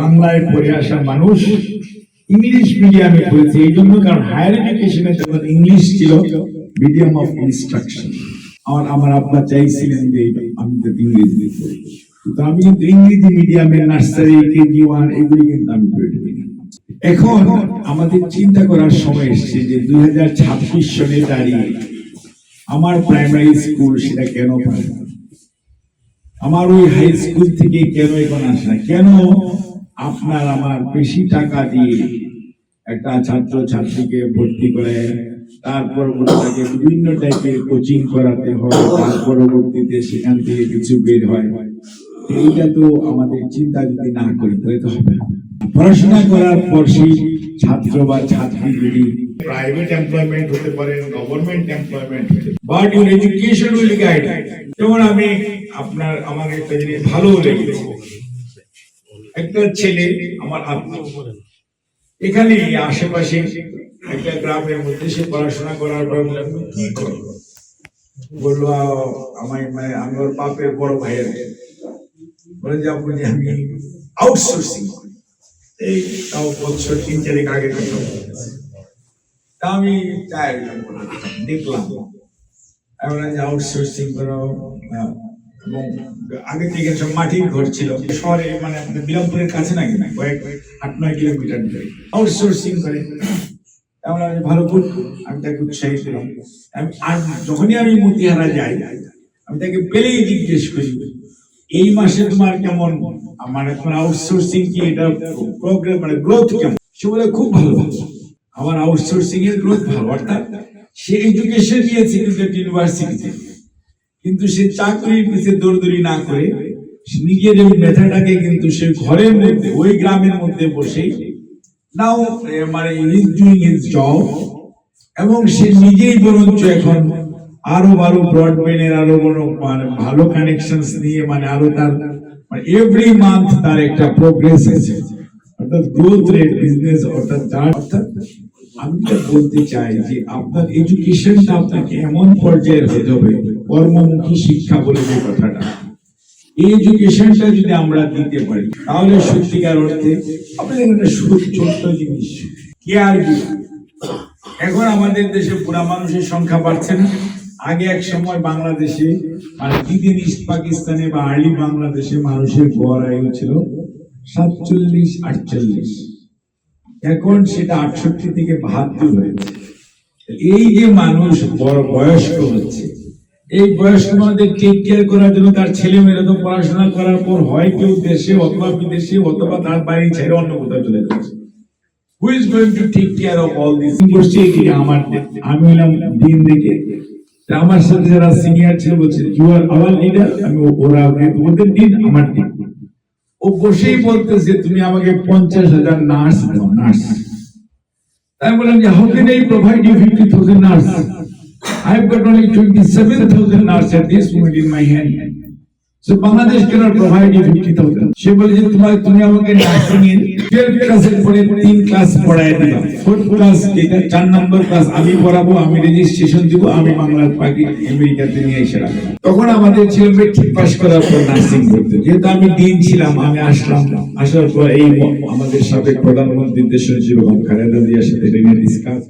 বাংলায় পড়ে আসা মানুষ ইংলিশ মিডিয়ামে পড়েছে, এই জন্য কারণ হায়ার এডুকেশনে যখন ইংলিশ ছিল মিডিয়াম অফ ইনস্ট্রাকশন, আমার আব্বা চাইছিলেন যে আমি তো ইংরেজি পড়ব, তো আমি কিন্তু ইংরেজি মিডিয়ামে নার্সারি কেজি 1 এগুলি কিন্তু আমি পড়ে। এখন আমাদের চিন্তা করার সময় এসেছে যে 2026 সনে দাঁড়িয়ে আমার প্রাইমারি স্কুল সেটা কেন পারে, আমার ওই হাই স্কুল থেকে কেন এখন আসে না, কেন আপনার আমার বেশি টাকা দিয়ে একটা ছাত্র ছাত্রীকে ভর্তি করে তার পরবর্তীতে বিভিন্ন টাইপের কোচিং করাতে হয়, তার পরবর্তীতে সেখান থেকে কিছু বের হয়। এইটা তো আমাদের চিন্তা যদি না করি তাহলে তো হবে না। পড়াশোনা করার পর সেই ছাত্র বা ছাত্রী যদি প্রাইভেট এমপ্লয়মেন্ট হতে পারে, government employment, but your education will guide. যেমন আমি আমার একটা জিনিস ভালো লেগেছে, একটা ছেলে আমার আত্মীয় এখানে আশেপাশে একটা গ্রামের মধ্যে সে পড়াশোনা করার পর কি করবো বললো, আমি ওর বাপের বড় ভাইয়ের বলে যে আমি আউটসোর্সিং করি। এই তাও বছর 3-4 আগে কথা তা আমি দেখলাম আউটসোর্সিং করো, এবং আগে থেকে সব মাটির ঘর ছিল শহরে, মানে বিরামপুরের কাছে নাকি না, কয়েক 8-9 কিলোমিটার আউটসোর্সিং করে। এমন আমি ভালো করবো, আমি তাকে উৎসাহিত ছিলাম। আর যখনই আমি মতিহারা যাই আমি তাকে পেলেই জিজ্ঞেস করি এই মাসে তোমার কেমন, মানে তোমার আউটসোর্সিং কি, এটা প্রোগ্রাম মানে গ্রোথ কেমন? সে বলে খুব ভালো, আমার আউটসোর্সিং এর গ্রোথ ভালো। অর্থাৎ সে এডুকেশন নিয়েছে কিন্তু ইউনিভার্সিটিতে, কিন্তু সে চাকরির পিছনে দৌড়দৌড়ি না করে নিজের ওই মেধাটাকে কিন্তু সে ঘরের মধ্যে ওই গ্রামের মধ্যে বসে নাও মানে ইজ ডুইং হিজ জব, এবং সে নিজেই বরঞ্চ এখন আরো ব্রডব্যান্ডের আরো মানে ভালো কানেকশন নিয়ে মানে আরো তার মানে এভরি মান্থ তার একটা প্রোগ্রেস আছে, অর্থাৎ গ্রোথ রেট বিজনেস। অর্থাৎ আমি বলতে চাই যে আপনার এডুকেশনটা আপনাকে এমন পর্যায়ের হতে হবে, কর্মমুখী শিক্ষা বলে যে কথাটা, এই এডুকেশনটা যদি আমরা দিতে পারি তাহলে সত্যিকার অর্থে আপনাদের একটা ছোট্ট জিনিস কেয়ার। এখন আমাদের দেশে বুড়া মানুষের সংখ্যা বাড়ছে না। আগে এক সময় বাংলাদেশে মানে দিদিন ইস্ট পাকিস্তানে বা আর্লি বাংলাদেশে মানুষের গড় আয়ু ছিল 47-48, এখন সেটা 68 থেকে 72 হয়েছে। এই যে মানুষ বড় বয়স্ক হচ্ছে, এই বয়স্ক মানুষদের টেক কেয়ার করার জন্য তার ছেলে মেয়েরা তো পড়াশোনা করার পর হয় কেউ দেশে অথবা বিদেশে অথবা তার বাড়ি ছেড়ে অন্য কোথাও চলে যাচ্ছে। Who is going to take care of all this? আমি হলাম দিন দেখে আমার সাথে যারা সিনিয়র ছিল বলছে ইউ আর আওয়ার লিডার, আমি ওদের দিন আমার দিন। ও বসেই বলতেছে তুমি আমাকে 50,000 নার্স দাও, নার্স। তাই বললাম যে how can I provide you 50,000 nurse? I have got only 27,000 nurses at this moment in my hand. So Bangladesh cannot provide you 50,000. সে বলে যে তুমি আমাকে নার্সিং এর 12 ক্লাসের পরে 3 ক্লাস পড়ায় দিবা, 4th ক্লাস এটা 4 নম্বর ক্লাস আমি পড়াবো, আমি রেজিস্ট্রেশন দিব, আমি বাংলার পাকি আমেরিকাতে নিয়ে এসে রাখবো। তখন আমাদের ছিল মেট্রিক পাস করার পর নার্সিং করতে, যেহেতু আমি ডিন ছিলাম, আমি আসলাম। আসার পর এই আমাদের সাবেক প্রধানমন্ত্রী দেশ সচিব খালেদা জিয়ার সাথে এটা নিয়ে ডিসকাস